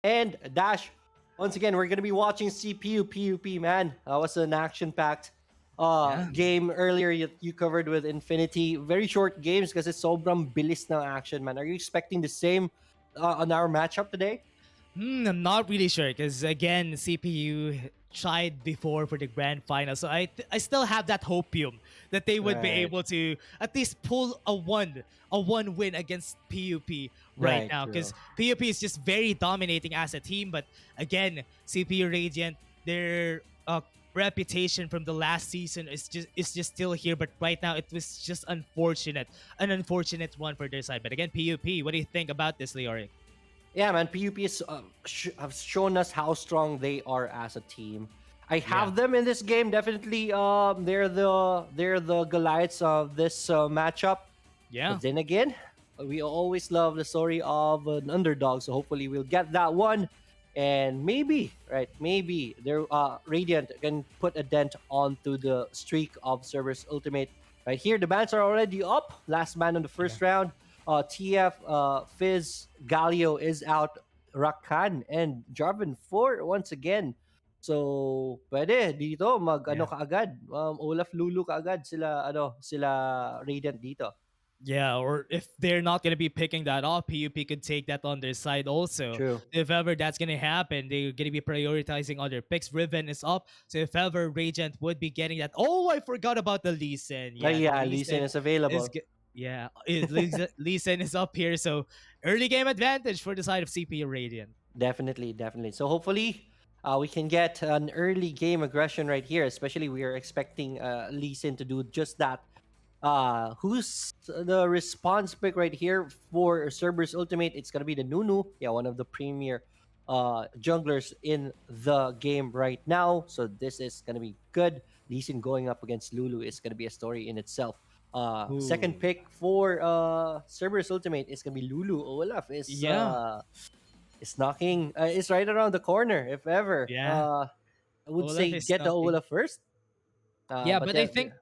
And Dash, once again, we're gonna be watching CPU PUP. Man, that was an action-packed Yeah. game earlier. You covered with Infinity. Very short games because it's sobrang bilis ng action, man. Are you expecting the same on our matchup today? I'm not really sure because again, CPU tried before for the grand final, so I still have that hopium that they would be Right, able to at least pull a one win against PUP right right, now true. because PUP is just very dominating as a team. But again, CPU Radiant, their reputation from the last season is just still here. But right now, it was just an unfortunate one for their side. But again, PUP, what do you think about this, Leoric? Yeah, man. PUP have shown us how strong they are as a team. I Yeah. have them in this game. Definitely, they're the Goliaths of this matchup. Yeah. But then again, we always love the story of an underdog. So hopefully we'll get that one. And maybe, right, maybe their Radiant can put a dent onto the streak of Cerberus Ultimate. Right here, the bans are already up. Last man on the Yeah. first round. TF, Fizz, Galio is out. Rakan and Jarvan 4 once again. So, pwede dito mag ano Yeah. kaagad. Olaf Lulu kaagad sila Radiant dito. Yeah, or if they're not going to be picking that up, PUP could take that on their side also. True. If ever that's going to happen, they're going to be prioritizing other picks. Riven is up, so if ever Radiant would be getting that. Oh, I forgot about the Lee Sin. Yeah, the Yeah, Lee Lee Sin Sin is is. available. Yeah, Lee Sin is up here, so early game advantage for the side of CPU Radiant. Definitely, definitely. So hopefully, we can get an early game aggression right here. Especially, we are expecting Lee Sin to do just that. Who's the response pick right here for Cerberus Ultimate? It's gonna be the Nunu. Yeah, one of the premier junglers in the game right now. So this is gonna be good. Lee Sin going up against Lulu is gonna be a story in itself. Second Ooh, pick for Cerberus Ultimate is gonna be Lulu. Olaf yeah, is knocking. Is right around the corner. If ever, yeah. I would Olaf say is get the knocking. Olaf first. Yeah, But but I think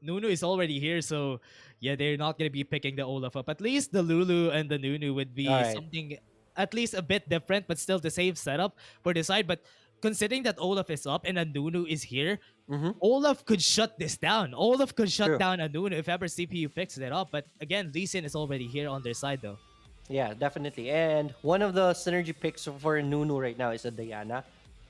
Nunu is already here, so yeah, they're not gonna be picking the Olaf up. At least the Lulu and the Nunu would all be right. something at least a bit different, but still the same setup for the side. But considering that Olaf is up and a Nunu is here, Mm-hmm. Olaf could shut this down. Olaf could shut True. down a Nunu if ever CPU picks it up. But again, Lee Sin is already here on their side though. Yeah, definitely. And one of the synergy picks for Nunu right now is a Diana.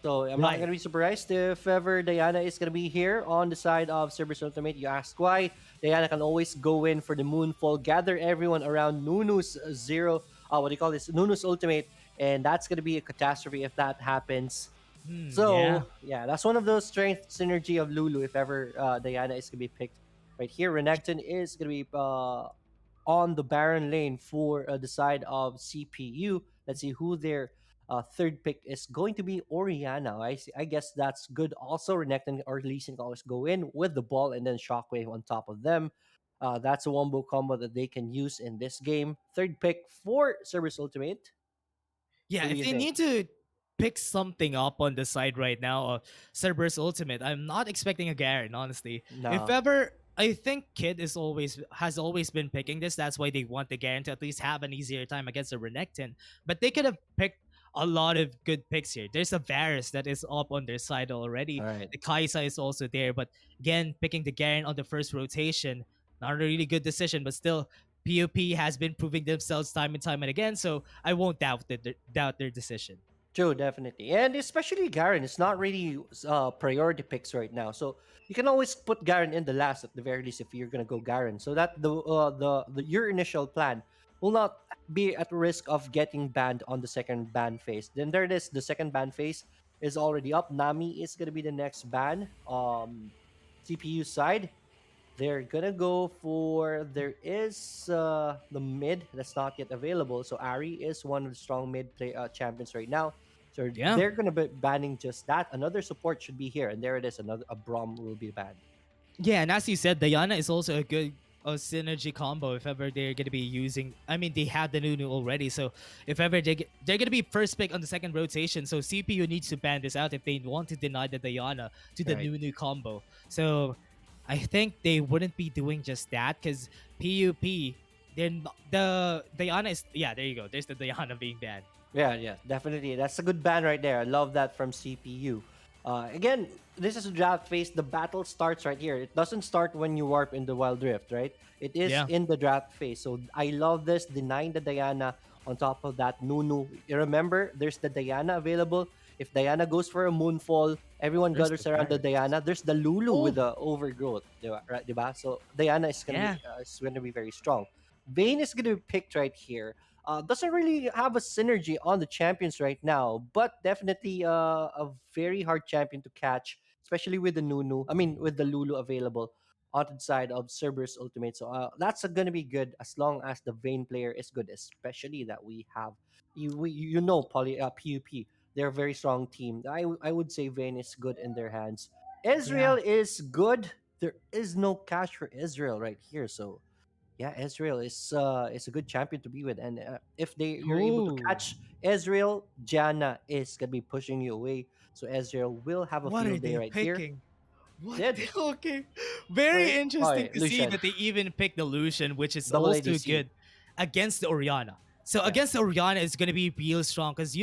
So I'm not Right. gonna be surprised if ever Diana is gonna be here on the side of Cerberus Ultimate. You ask why? Diana can always go in for the Moonfall, gather everyone around Nunu's zero. What do you call this? Nunu's Ultimate, and that's gonna be a catastrophe if that happens. Yeah. So yeah, that's one of those strength synergy of Lulu. If ever Diana is gonna be picked right here, Renekton is gonna be on the Baron lane for the side of CPU. Let's see who their third pick is going to be. Oriana. I guess that's good. Also, Renekton or Lee Sin can always go in with the ball and then Shockwave on top of them. That's a wombo combo that they can use in this game. Third pick for Cerberus Ultimate. Yeah, Who do if you they think? need to pick something up on the side right now of Cerberus Ultimate, I'm not expecting a Garen, honestly. If No. ever, I think Kid is always has always been picking this. That's why they want the Garen to at least have an easier time against the Renekton. But they could have picked a lot of good picks here. There's a Varus that is up on their side already. All right. The Kaisa is also there. But again, picking the Garen on the first rotation, not a really good decision, but still POP has been proving themselves time and time and again, so I won't doubt their decision. True, definitely, and especially Garen. It's not really priority picks right now, so you can always put Garen in the last at the very least if you're gonna go Garen, so that the your initial plan will not be at risk of getting banned on the second ban phase. Then there it is. The second ban phase is already up. Nami is gonna be the next ban. CPU side, they're gonna go for there is the mid that's not yet available. So Ari is one of the strong mid play champions right now. So Yeah. they're gonna be banning just that. Another support should be here, and there it is. Another a Braum will be banned. Yeah, and as you said, Diana is also a good synergy combo if ever they're going to be using. I mean, they have the Nunu already, so if ever they're going to be first pick on the second rotation, so CPU needs to ban this out if they want to deny the Diana to the Right. Nunu combo. So I think they wouldn't be doing just that because PUP, the Diana is, yeah, there you go. There's the Diana being banned. Yeah, yeah, definitely. That's a good ban right there. I love that from CPU. Again, this is a draft phase. The battle starts right here. It doesn't start when you warp in the Wild Rift, right? It is Yeah, in the draft phase. So I love this. Denying the Diana on top of that Nunu. You remember, there's the Diana available. If Diana goes for a Moonfall, everyone there's the gathers around the Varus. Diana. There's the Lulu with Oh, the overgrowth, diba? Right, diba? So Diana yeah. is gonna be very strong. Vayne is gonna be picked right here. Doesn't really have a synergy on the champions right now, but definitely a very hard champion to catch, especially with the Nunu. I mean, with the Lulu available on the side of Cerberus Ultimate. So that's going to be good as long as the Vayne player is good, especially that we have you know PUP. They're a very strong team. I would say Vayne is good in their hands. Yeah. Israel is good. There is no cash for Israel right here, so yeah, Israel is a good champion to be with, and if you're able to Oh, catch Israel, Jana is gonna be pushing you away, so Israel will have a what are field day they right here. picking? What? Did Okay. Very oh interesting yeah, to see Lucian, that they even picked the Lucian, which is double also ADC, good against the Oriana. So yeah, against the Oriana is going to be real strong because,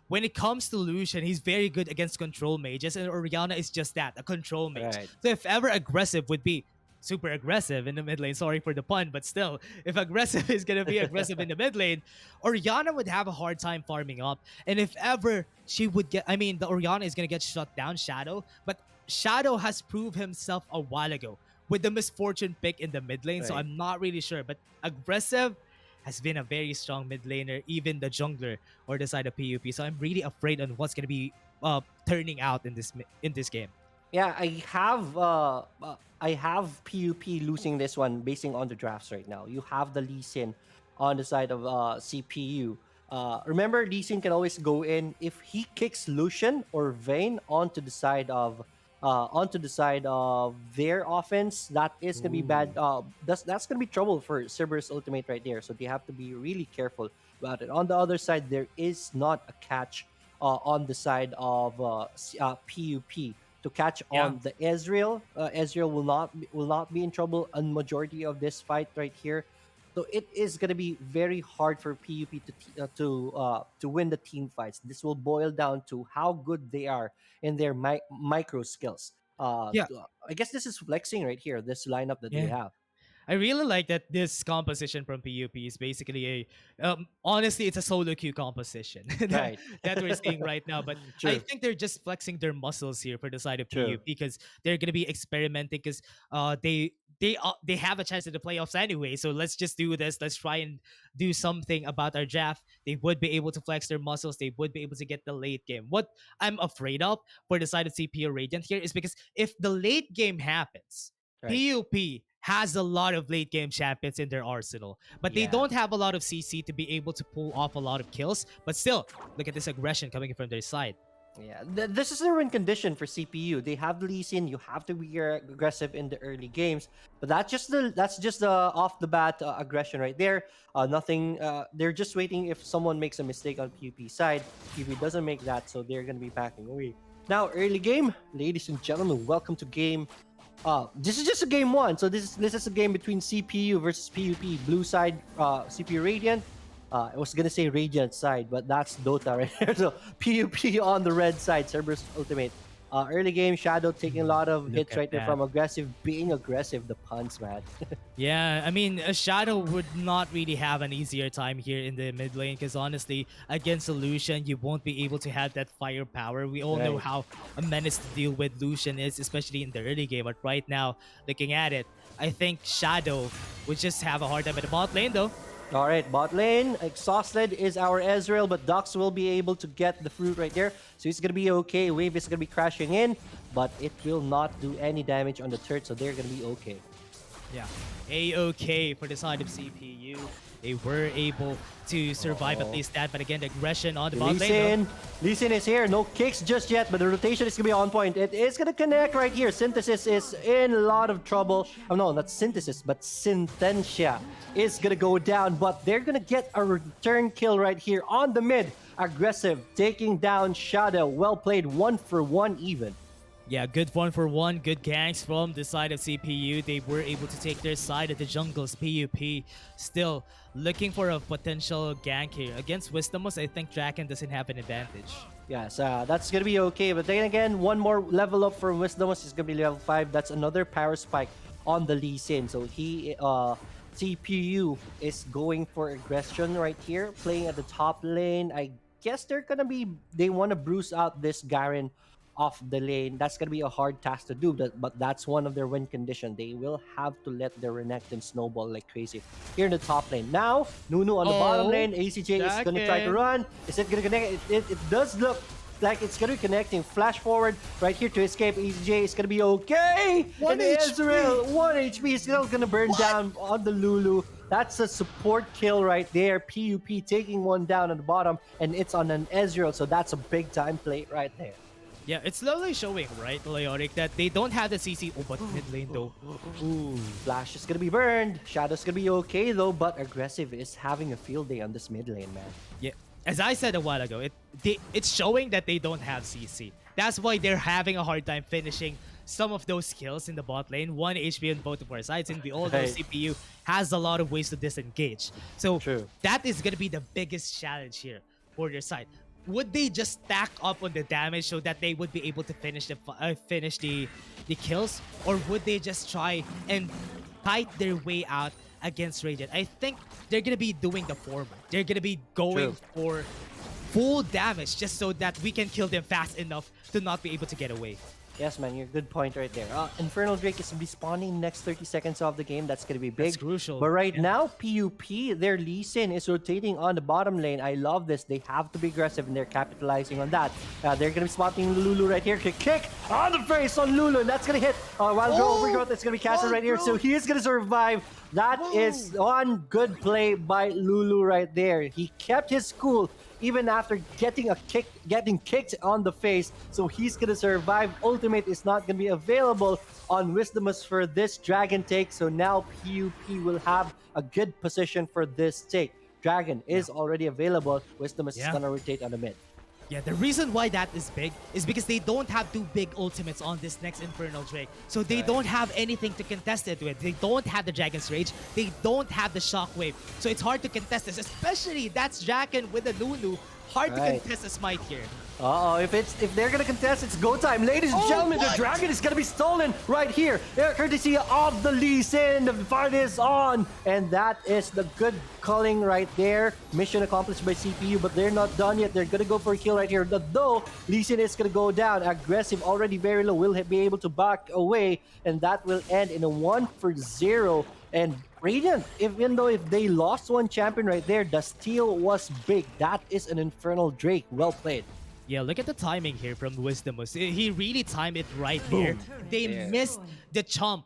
when it comes to Lucian, he's very good against control mages, and Oriana is just that, a control mage. right, So if ever aggressive would be super aggressive in the mid lane, sorry for the pun, but still, if aggressive is going to be aggressive in the mid lane, Oriana would have a hard time farming up. And if ever she would get, I mean, the Oriana is going to get shut down, Shadow, but Shadow has proved himself a while ago with the misfortune pick in the mid lane, so right. I'm not really sure. But aggressive has been a very strong mid laner, even the jungler or the side of PUP. So I'm really afraid on what's gonna be turning out in this game. Yeah, I have PUP losing this one basing on the drafts right now. You have the Lee Sin on the side of CPU. Remember, Lee Sin can always go in if he kicks Lucian or Vayne onto the side of their offense. That is gonna be bad. Ooh. That's gonna be trouble for Cerberus Ultimate right there. So they have to be really careful about it. On the other side, there is not a catch on the side of PUP to catch Yeah. on the Ezreal. Ezreal will not be in trouble on majority of this fight right here. So it is going to be very hard for PUP to win the team fights. This will boil down to how good they are in their micro skills. Yeah. I guess this is flexing right here. This lineup that they Yeah. have. I really like that this composition from PUP is basically honestly, it's a solo queue composition Right. that we're seeing right now. But I True. think they're just flexing their muscles here for the side of True. PUP because they're gonna be experimenting because they have a chance at the playoffs anyway. So let's just do this. Let's try and do something about our draft. They would be able to flex their muscles. They would be able to get the late game. What I'm afraid of for the side of CPU Radiant here is because if the late game happens, Right. PUP has a lot of late game champions in their arsenal, but they Yeah. don't have a lot of CC to be able to pull off a lot of kills. But still, look at this aggression coming from their side. Yeah, this is a win condition for CPU. They have Lee Sin. You have to be aggressive in the early games, but that's just the off the bat aggression right there. Nothing. They're just waiting if someone makes a mistake on PUP side. PUP doesn't make that, so they're gonna be backing away. Now, early game, ladies and gentlemen, welcome to game. This is just a game one, so this is a game between CPU versus PUP. Blue side, CPU Radiant. I was gonna say Radiant side, but that's Dota right here. So PUP on the red side, Cerberus Ultimate. Early game, Shadow taking a lot of Look hits at right there that. from aggressive, being aggressive. The puns, man. Yeah, I mean, a Shadow would not really have an easier time here in the mid lane because honestly, against a Lucian, you won't be able to have that firepower. We all know Right. how a menace to deal with Lucian is, especially in the early game. But right now, looking at it, I think Shadow would just have a hard time at the bot lane though. All right, bot lane. Exhausted is our Ezreal, but Dux will be able to get the fruit right there. So he's going to be okay. Wave is going to be crashing in, but it will not do any damage on the turret, so they're going to be okay. Yeah, A-okay for the side of CPU. They were able to survive at Oh. least that, but again, the aggression on the bot Lee lane though. Sin. Lee Sin is here. No kicks just yet, but the rotation is going to be on point. It is going to connect right here. Synthesis is in a lot of trouble. Oh, no, not Synthesis, but Synthencia is going to go down, but they're going to get a return kill right here on the mid. Aggressive, taking down Shadow. Well played, 1 for 1 even. Yeah, good one for one. Good ganks from the side of CPU. They were able to take their side at the jungles. PUP still looking for a potential gank here. Against Wisdomos, I think Draken doesn't have an advantage. Yes, that's gonna be okay. But then again, one more level up for Wisdomos is gonna be level 5. That's another power spike on the Lee Sin. So CPU is going for aggression right here, playing at the top lane. I guess they want to bruise out this Garen off the lane. That's gonna be a hard task to do, but that's one of their win condition. They will have to let their Renekton snowball like crazy here in the top lane. Now, Nunu on the bottom lane. ACJ is gonna try to Draken. run. Is it gonna connect? It does look like it's gonna be connecting. Flash forward right here to escape. ACJ is gonna be okay. One And HP. Ezreal, 1 HP is still gonna burn down on the Lulu. That's a support kill right there. PUP taking one down at the bottom, and it's on an Ezreal, so that's a big time play right there. Yeah, it's slowly showing, right, Leoric, that they don't have the CC. Oh, but mid lane though. Ooh, Flash is gonna be burned. Shadow's gonna be okay though, but Aggressive is having a field day on this mid lane, man. Yeah, as I said a while ago, it's showing that they don't have CC. That's why they're having a hard time finishing some of those kills in the bot lane. 1 HP on both of our sides, and we all know Right. CPU has a lot of ways to disengage. So True. that is gonna be the biggest challenge here for their side. Would they just stack up on the damage so that they would be able to finish the kills, or would they just try and fight their way out against Radiant? I think they're gonna be doing the former. They're gonna be going for full damage just so that we can kill them fast enough to not be able to get away. Yes, man, you're good point right there. Infernal Drake is respawning next 30 seconds of the game. That's going to be big. That's crucial. But right Yeah. now, PUP, their Lee Sin is rotating on the bottom lane. I love this. They have to be aggressive, and they're capitalizing on that. They're going to be spotting Lulu right here. Kick on the face on Lulu, and that's going to hit. Wild Girl Overgrowth is going to be casted right here, so he is going to survive. That is one good play by Lulu right there. He kept his cool even after getting kicked on the face, so he's gonna survive. Ultimate is not gonna be available on Wisdomus for this dragon take, so now PUP will have a good position for this take. Dragon is already available. Wisdomus is gonna rotate on the mid. Yeah, the reason why that is big is because they don't have 2 big ultimates on this next Infernal Drake. So they don't have anything to contest it with. They don't have the Dragon's Rage. They don't have the Shockwave. So it's hard to contest this, especially that's Draken with the Lulu. Hard to contest a smite here. If they're gonna contest, it's go time. Ladies and gentlemen, the dragon is gonna be stolen right here. Courtesy of the Lee Sin. The fight is on. And that is the good calling right there. Mission accomplished by CPU, but they're not done yet. They're gonna go for a kill right here. Though Lee Sin is gonna go down. Aggressive, already very low, will be able to back away. And that will end in a 1-0. And Radiant, even though if they lost one champion right there, the steal was big. That is an Infernal Drake. Well played. Yeah, look at the timing here from Wisdomus. He really timed it right there. They missed the chomp.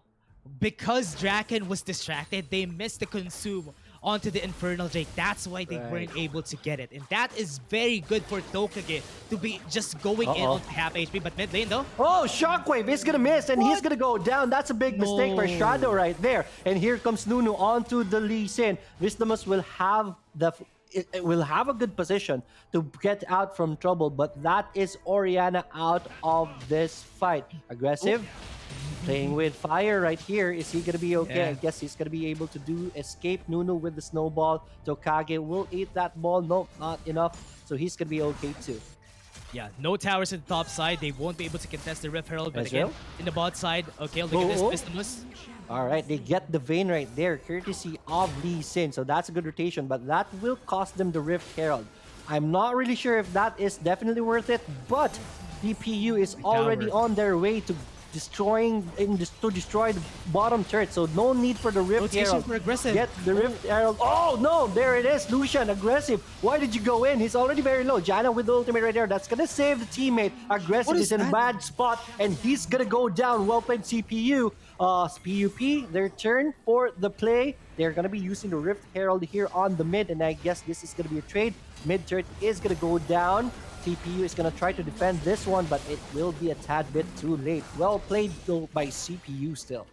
Because Draken was distracted, they missed the consume onto the Infernal Drake. That's why they weren't able to get it. And that is very good for Tokage to be just going in on half HP. But mid lane though. Oh, Shockwave is gonna miss, and he's gonna go down. That's a big mistake for Shadow right there. And here comes Nunu onto the Lee Sin. Wisdomus will have it will have a good position to get out from trouble, but that is Orianna out of this fight. Aggressive. Playing with fire right here. Is he gonna be okay? Yeah. I guess he's gonna be able to escape Nunu with the snowball. Tokage will eat that ball. Nope, not enough. So he's gonna be okay too. Yeah, no towers in the top side. They won't be able to contest the Rift Herald. But Ezreal? again, in the bot side, okay, look at this Wisdomus. All right, they get the vein right there, courtesy of Lee Sin. So that's a good rotation, but that will cost them the Rift Herald. I'm not really sure if that is definitely worth it, but DPU is already on their way to destroy the bottom turret. So no need for the Rift Rotation Herald. for aggressive. Get the Rift Herald. Oh no, there it is. Lucian, aggressive. Why did you go in? He's already very low. Janna with the ultimate right there. That's gonna save the teammate. Aggressive What is is in a that? bad spot, and he's gonna go down. Well played, CPU. PUP, their turn for the play. They're gonna be using the Rift Herald here on the mid, and I guess this is gonna be a trade. Mid turret is gonna go down. CPU is gonna try to defend this one, but it will be a tad bit too late. Well played though by CPU still.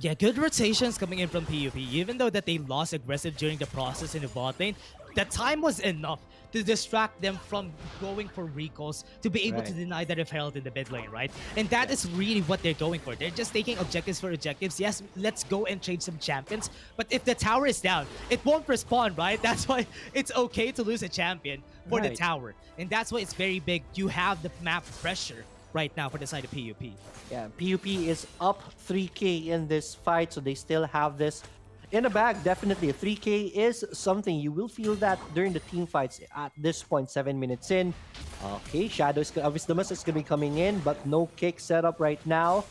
Yeah, good rotations coming in from PUP. Even though that they lost aggressive during the process in the bot lane, the time was enough to distract them from going for recalls to be able to Right. deny the Rift Herald in the mid lane, right? And that is really what they're going for. They're just taking objectives for objectives. Yes, let's go and trade some champions, but if the tower is down, it won't respond, right? That's why it's okay to lose a champion for the Right. tower. And that's why it's very big. You have the map pressure right now for the side of PUP. Yeah, PUP is up 3K in this fight, so they still have this in the bag. Definitely, 3K is something you will feel that during the team fights at this point, 7 minutes in. Okay, Shadow is Wisdomus is gonna be coming in, but no kick set up right now.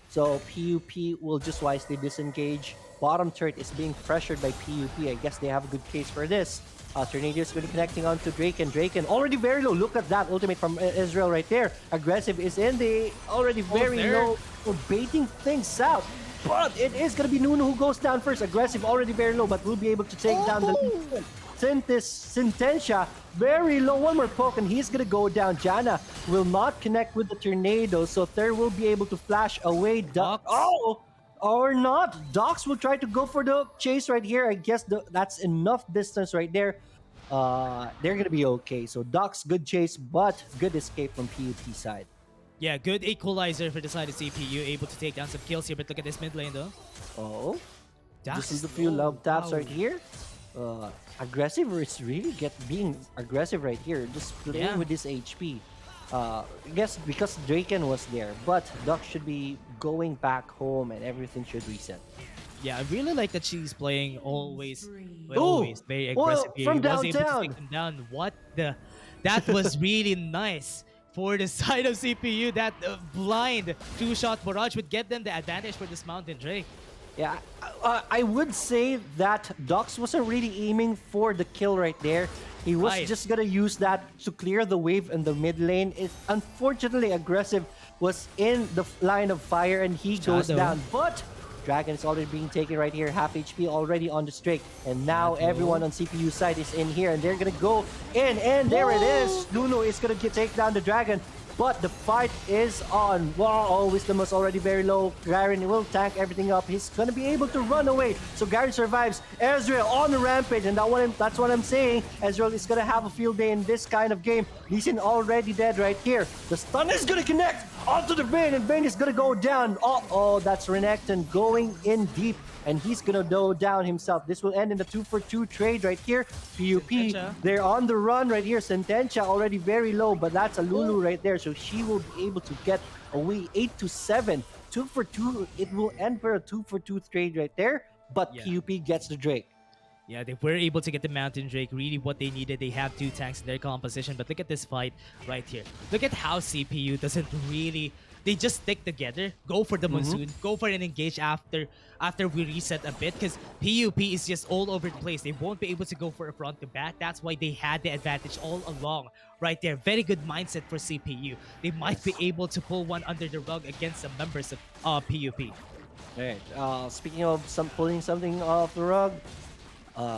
So PUP will just wisely disengage. Bottom turret is being pressured by PUP. I guess they have a good case for this. Tornado is going to be connecting onto Draken. Draken already very low. Look at that ultimate from Israel right there. Aggressive is in the already very there. low. So baiting things out. But it is going to be Nuno who goes down first. Aggressive already very low, but will be able to take down the lead. Sentencia, very low. One more poke and he's going to go down. Janna will not connect with the tornado, so Ther will be able to flash away. Dox. Oh! Or not. Dox will try to go for the chase right here. I guess that's enough distance right there. They're going to be okay. So Dox, good chase, but good escape from PUP side. Yeah, good equalizer for the side of CPU, able to take down some kills here, but look at this mid lane though. Oh, Dax. this is the few love taps wow. right here. Aggressive is really being aggressive right here. Just playing Yeah. with this HP. I guess because Draken was there, but Doc should be going back home and everything should reset. Yeah, I really like that she's playing always, well, Ooh! always very aggressive here. From He was able to downtown. take them down. What the? That was really nice for the side of CPU. That blind two-shot barrage would get them the advantage for this Mountain Drake. Yeah, I would say that Dox wasn't really aiming for the kill right there. He was Right. just gonna use that to clear the wave in the mid lane. It unfortunately aggressive was in the line of fire and he goes Shadow. down. But Dragon is already being taken right here, half HP already on the streak. And now Shadow. everyone on CPU side is in here and they're gonna go in and there it is. Nuno is gonna take down the Dragon. But the fight is on. Wow, Wisdom was already very low. Garen will tank everything up. He's gonna be able to run away. So Garen survives. Ezreal on the rampage, and that's what I'm saying. Ezreal is gonna have a field day in this kind of game. Lee Sin already dead right here. The stun is gonna connect onto the Vayne, and Vayne is gonna go down. Oh, that's Renekton going in deep. And he's gonna go down himself. This will end in the 2-for-2 trade right here. PUP, Sententia. they're on the run right here. Sententia already very low, but that's a Lulu right there. So she will be able to get away 8-7. 2-for-2, it will end for a 2-for-2 trade right there. But Yeah. PUP gets the Drake. Yeah, they were able to get the Mountain Drake, really what they needed. They have two tanks in their composition, but look at this fight right here. Look at how CPU doesn't really... They just stick together, go for the Monsoon, go for an engage after we reset a bit, because PUP is just all over the place. They won't be able to go for a front to back. That's why they had the advantage all along right there. Very good mindset for CPU. They might be able to pull one under the rug against the members of PUP. Alright, speaking of pulling something off the rug,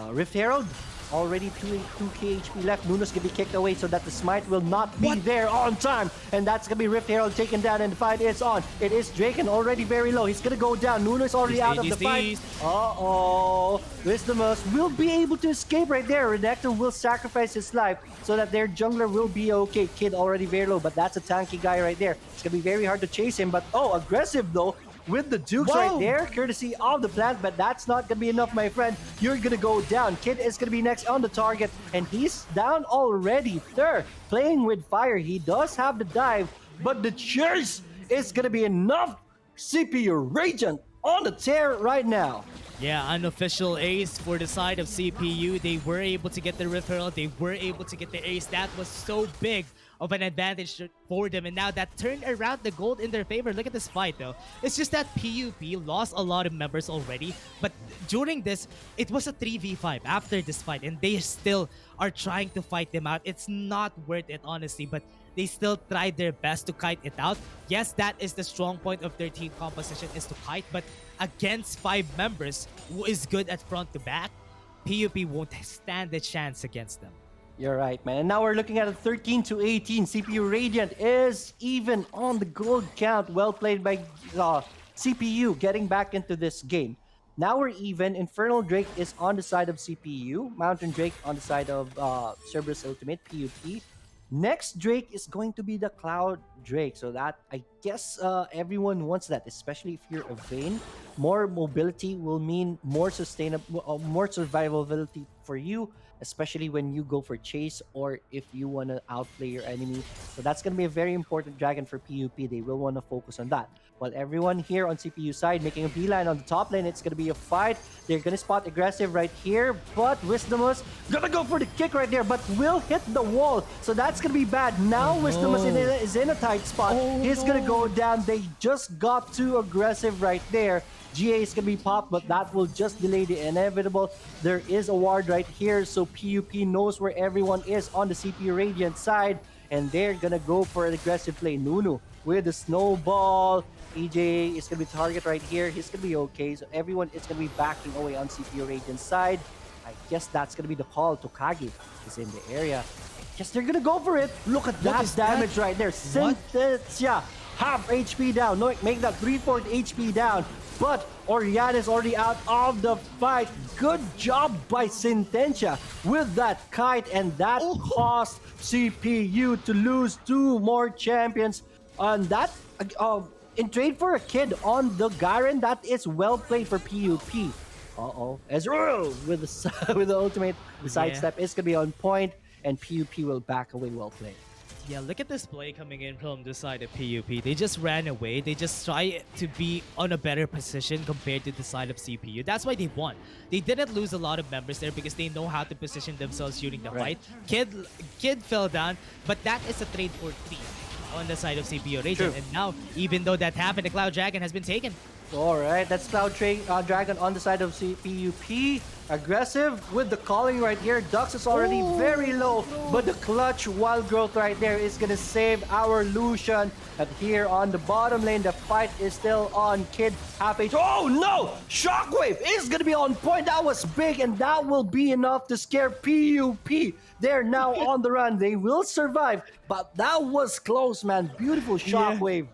Rift Herald, already 2k HP left. Nuno's gonna be kicked away so that the smite will not be there on time. And that's gonna be Rift Herald taken down and the fight is on. It is Draken already very low. He's gonna go down. Nuno is already out of the fight. Uh-oh. Wisdomus will be able to escape right there. Renekton will sacrifice his life so that their jungler will be okay. Kid already very low, but that's a tanky guy right there. It's gonna be very hard to chase him, but aggressive though. With the Dukes right there, courtesy of the plant, but that's not gonna be enough, my friend. You're gonna go down. Kid is gonna be next on the target, and he's down already. Third, playing with fire. He does have the dive, but the chase is gonna be enough. CPU Radiant on the tear right now. Yeah, unofficial ace for the side of CPU. They were able to get the Rift Herald. They were able to get the ace. That was so big of an advantage for them. And now that turned around the gold in their favor. Look at this fight, though. It's just that PUP lost a lot of members already. But during this, it was a 3v5 after this fight. And they still are trying to fight them out. It's not worth it, honestly. But they still tried their best to kite it out. Yes, that is the strong point of their team composition, is to kite. But against 5 members who is good at front to back, PUP won't stand a chance against them. You're right, man. And now we're looking at a 13-18. CPU Radiant is even on the gold count. Well played by CPU getting back into this game. Now we're even. Infernal Drake is on the side of CPU. Mountain Drake on the side of Cerberus Ultimate, PUP. Next Drake is going to be the Cloud Drake. So that, I guess, everyone wants that, especially if you're a Vayne. More mobility will mean more sustainable, more survivability for you, especially when you go for chase or if you want to outplay your enemy. So that's going to be a very important dragon for PUP. They will want to focus on that. While everyone here on CPU side making a beeline on the top lane, it's going to be a fight. They're going to spot aggressive right here, but Wisdomus going to go for the kick right there, but will hit the wall. So that's going to be bad. Now Wisdomus is in a tight spot. He's going to go down. They just got too aggressive right there. GA is going to be popped, but that will just delay the inevitable. There is a ward right here, so PUP knows where everyone is on the CPU Radiant side, and they're going to go for an aggressive play. Nunu with the snowball. EJ is going to be target right here. He's going to be okay, so everyone is going to be backing away on CPU Radiant side. I guess that's going to be the call. Tokage is in the area. I guess they're going to go for it. Look at that damage right there. Synthesia, half HP down. No, make that 3/4 HP down. But Oriana is already out of the fight. Good job by Synthesia with that kite, and that cost CPU to lose 2 more champions. And that, in trade for a kid on the Garen, that is well played for PUP. Ezreal with the with the ultimate. The sidestep is gonna be on point, and PUP will back away. Well played. Yeah, look at this play coming in from the side of PUP. They just ran away. They just try to be on a better position compared to the side of CPU. That's why they won. They didn't lose a lot of members there because they know how to position themselves during the fight. Kid fell down, but that is a trade for 3 on the side of CPU Radiant. And now, even though that happened, the Cloud Dragon has been taken. Alright, that's Cloud Dragon on the side of PUP. Aggressive with the calling right here. Dux is already very low, but the clutch wild growth right there is gonna save our Lucian. And here on the bottom lane, the fight is still on. Kid half H. Oh no! Shockwave is gonna be on point. That was big, and that will be enough to scare PUP. They're now on the run. They will survive, but that was close, man. Beautiful Shockwave.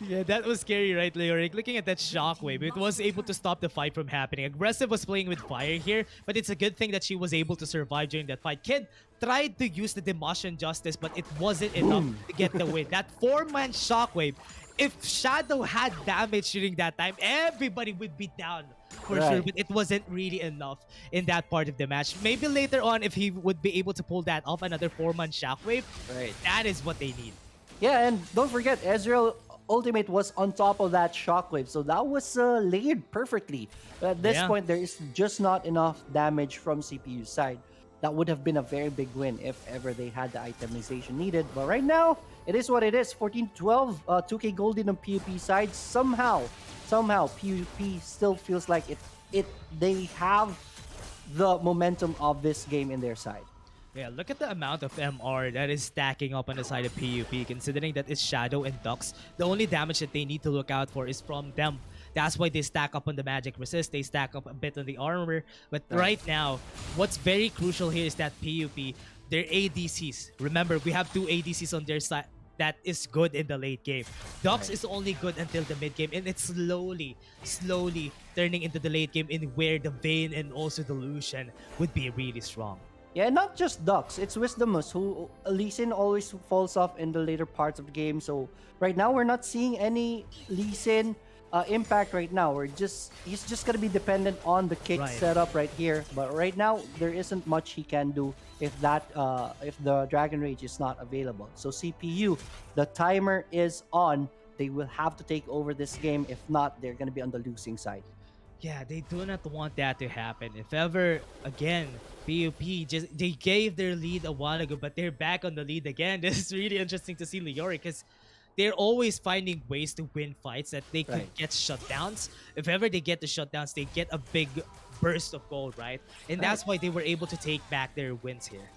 Yeah, that was scary, right, Leoric? Looking at that shockwave, it was able to stop the fight from happening. Aggressive was playing with fire here, but it's a good thing that she was able to survive during that fight. Kid tried to use the Demolition Justice, but it wasn't enough to get the win. That 4-man shockwave, if Shadow had damage during that time, everybody would be down for sure, but it wasn't really enough in that part of the match. Maybe later on, if he would be able to pull that off, another 4-man shockwave, that is what they need. Yeah, and don't forget, Ezreal ultimate was on top of that shockwave, so that was layered perfectly. But at this point, there is just not enough damage from CPU side. That would have been a very big win if ever they had the itemization needed. But right now, it is what it is. 14-12, 2K Golden on PUP side. Somehow, PUP still feels like they have the momentum of this game in their side. Yeah, look at the amount of MR that is stacking up on the side of PUP, considering that it's Shadow and Dux. The only damage that they need to look out for is from them. That's why they stack up on the magic resist, they stack up a bit on the armor. But right now, what's very crucial here is that PUP, their ADCs. Remember, we have 2 ADCs on their side that is good in the late game. Dux is only good until the mid game, and it's slowly turning into the late game in where the Vayne and also the Lucian would be really strong. Yeah, not just Dux. It's Wisdomus, who Lee Sin always falls off in the later parts of the game. So right now, we're not seeing any Lee Sin impact right now. He's just gonna be dependent on the kick setup right here. But right now, there isn't much he can do if the Dragon Rage is not available. So CPU, the timer is on. They will have to take over this game. If not, they're gonna be on the losing side. Yeah, they do not want that to happen. If ever, again, PUP, they gave their lead a while ago, but they're back on the lead again. This is really interesting to see Leoric, because they're always finding ways to win fights that they could get shutdowns. If ever they get the shutdowns, they get a big burst of gold, right? And that's why they were able to take back their wins here.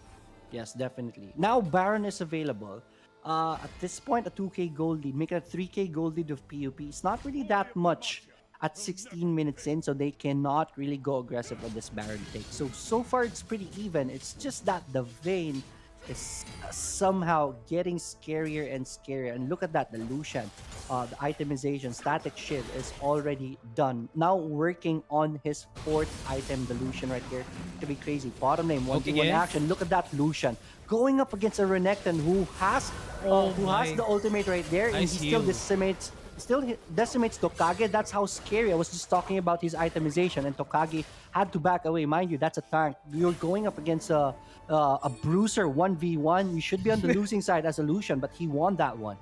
Yes, definitely. Now Baron is available. At this point, a 2K gold lead, making a 3K gold lead of PUP. It's not really that much at 16 minutes in, so they cannot really go aggressive on this Baron take. So far it's pretty even. It's just that the Vayne is somehow getting scarier and scarier. And look at that, the Lucian, the itemization, static shiv is already done. Now working on his fourth item, the Lucian right here. To be crazy. Bottom lane, Poking 1v1 in. action. Look at that Lucian going up against a Renekton Oh who has my. the ultimate right there, and Nice he still heal. decimates Tokage. That's how scary. I was just talking about his itemization, and Tokage had to back away. Mind you, that's a tank. You're going up against a bruiser 1v1. You should be on the losing side as a Lucian, but he won that one.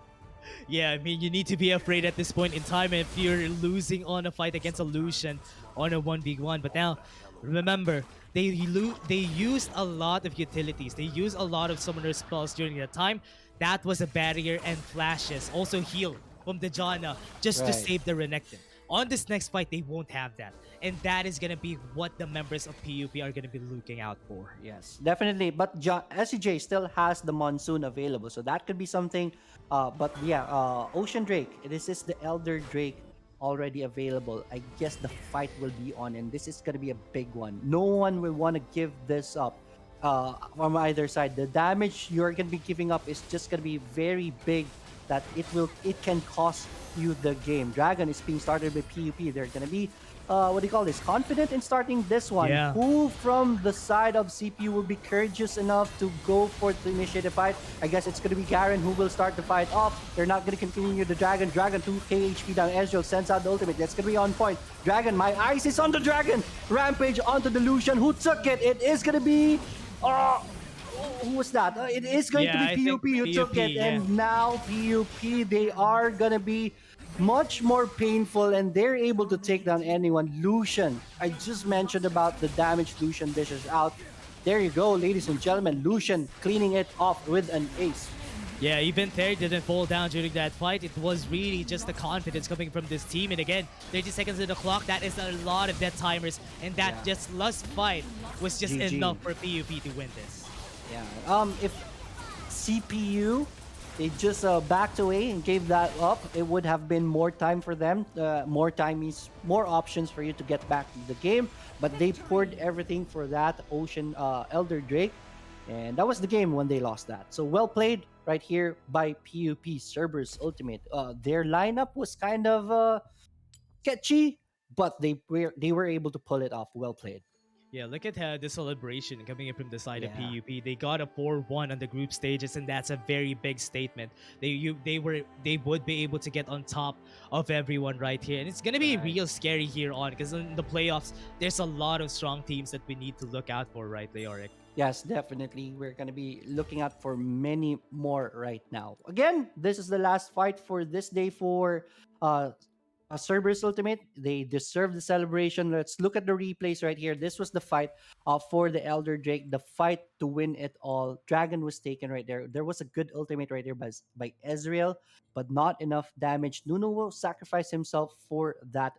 Yeah, I mean, you need to be afraid at this point in time if you're losing on a fight against a Lucian on a 1v1. But now, remember, they used a lot of utilities. They used a lot of summoner spells during that time. That was a barrier and flashes. Also heal from the Janna just to Right. save the Renekton. On this next fight, they won't have that. And that is going to be what the members of PUP are going to be looking out for. Yes, definitely. But SCJ still has the monsoon available, so that could be something. But yeah, Ocean Drake. This is the Elder Drake already available. I guess the fight will be on, and this is gonna be a big one. No one will want to give this up. From either side, the damage you're gonna be giving up is just gonna be very big. That it can cost you the game. Dragon is being started by PUP. They're gonna be what do you call this? Confident in starting this one. Yeah. Who from the side of CPU will be courageous enough to go for the initiative fight? I guess it's going to be Garen who will start the fight off. They're not going to continue the Dragon. Dragon 2k HP down. Ezreal sends out the ultimate. That's going to be on point. Dragon, my eyes is on the Dragon. Rampage onto the Lucian. Who took it? It is going to be... Uh, who was that? It is going to Yeah, be I think PUP who took PUP, it, yeah. and now PUP, they are gonna be much more painful, and they're able to take down anyone. Lucian, I just mentioned about the damage Lucian dishes out. There you go, ladies and gentlemen. Lucian cleaning it off with an ace. Yeah, even Terry didn't fall down during that fight. It was really just the confidence coming from this team. And again, 30 seconds on the clock, that is a lot of dead timers. And that Yeah. just last fight was just GG. enough for PUP to win this. Yeah. If CPU they just backed away and gave that up, it would have been more time for them. More time means more options for you to get back to the game. But they poured everything for that Ocean Elder Drake, and that was the game when they lost that. So well played right here by PUP Cerberus Ultimate. Their lineup was kind of sketchy, but they were able to pull it off. Well played. Yeah, look at the celebration coming in from the side of Yeah. PUP. They got a 4-1 on the group stages, and that's a very big statement. They would be able to get on top of everyone right here, and it's gonna be Right. real scary here on because in the playoffs, there's a lot of strong teams that we need to look out for, right, Leoric? Yes, definitely. We're going to be looking out for many more right now. Again, this is the last fight for this day for uh, Cerberus Ultimate. They deserve the celebration. Let's look at the replays right here. This was the fight for the Elder Drake, the fight to win it all. Dragon was taken right there. There was a good ultimate right there by Ezreal, but not enough damage. Nuno will sacrifice himself for that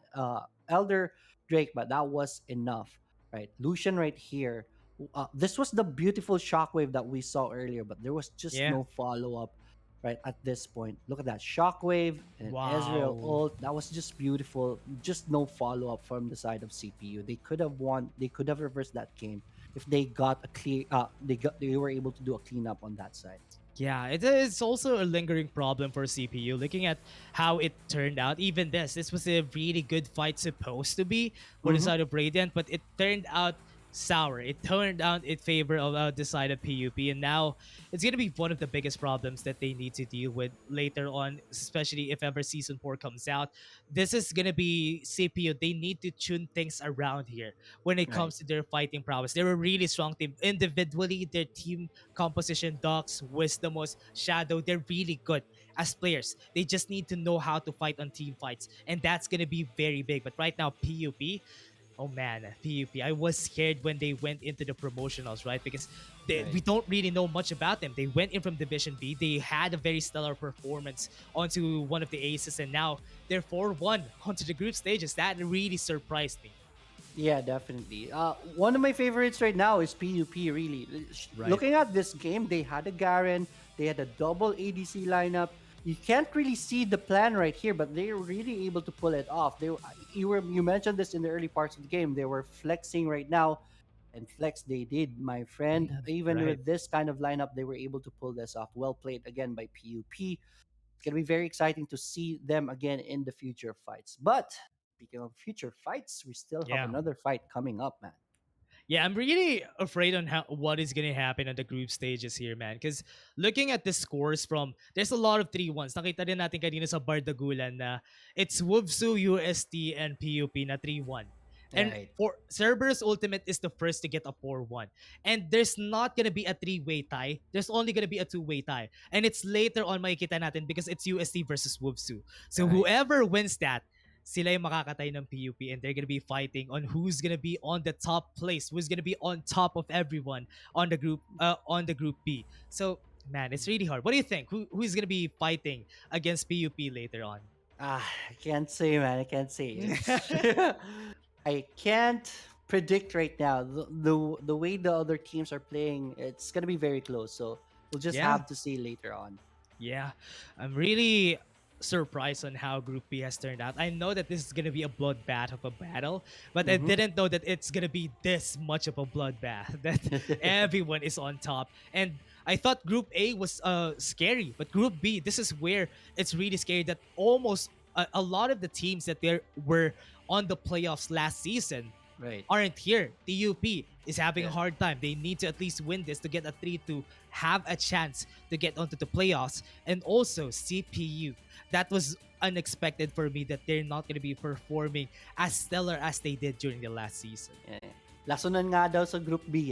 Elder Drake, but that was enough. Right, Lucian right here, this was the beautiful shockwave that we saw earlier, but there was just Yeah. no follow up right at this point. Look at that shockwave and Ezreal Wow. ult. That was just beautiful. Just no follow up from the side of CPU. They could have won. They could have reversed that game if they got a clear. They were able to do a cleanup on that side. Yeah, it is also a lingering problem for CPU. Looking at how it turned out, even this was a really good fight supposed to be for the Mm-hmm. side of Radiant, but it turned out sour. It turned out in favor of the side of PUP, and now it's gonna be one of the biggest problems that they need to deal with later on, especially if ever season 4 comes out. This is gonna be CPU. They need to tune things around here when it Right. comes to their fighting prowess. They're a really strong team individually. Their team composition, Docs, Wisdomos, Shadow, they're really good as players. They just need to know how to fight on team fights, and that's gonna be very big. But right now, PUP, oh man, PUP, I was scared when they went into the promotionals, right? Because we Right. don't really know much about them. They went in from Division B. They had a very stellar performance onto one of the aces, and now they're 4-1 onto the group stages. That really surprised me. Yeah, definitely. One of my favorites right now is PUP. Really, Right. looking at this game, they had a Garen, they had a double ADC lineup. You can't really see the plan right here, but they were really able to pull it off. You mentioned this in the early parts of the game. They were flexing right now. and flex they did, my friend. Even Right. with this kind of lineup, they were able to pull this off. Well played again by PUP. It's gonna be very exciting to see them again in the future fights. But speaking of future fights, we still have Yeah. another fight coming up, man. Yeah, I'm really afraid on how what is gonna happen on the group stages here, man. Because looking at the scores from, there's a lot of 3-1s. Nakita din natin kanina sa Bardagulan na it's Wuvsu, UST, and PUP na 3-1. And Right, for Cerberus Ultimate is the first to get a 4-1. And there's not gonna be a three-way tie. There's only gonna be a two-way tie. And it's later on makikita natin because it's UST versus Wuvsu. So right. whoever wins that, sila yung makakatay ng PUP, and they're gonna be fighting on who's gonna be on the top place, who's gonna be on top of everyone on the group B. So man, it's really hard. What do you think? Who's gonna be fighting against PUP later on? I can't say, man. I can't say. It's I can't predict right now. The way the other teams are playing, it's gonna be very close. So we'll just Yeah. have to see later on. Yeah, I'm really surprised on how Group B has turned out. I know that this is gonna be a bloodbath of a battle, but I Mm-hmm. didn't know that it's gonna be this much of a bloodbath. That everyone is on top, and I thought Group A was scary, but Group B, this is where it's really scary. That almost a lot of the teams that there were on the playoffs last season Right. aren't here. The UP is having a Yeah. hard time. They need to at least win this to get a 3 to have a chance to get onto the playoffs. And also CPU. That was unexpected for me that they're not going to be performing as stellar as they did during the last season. Yeah. Lasunan nga daw sa Group B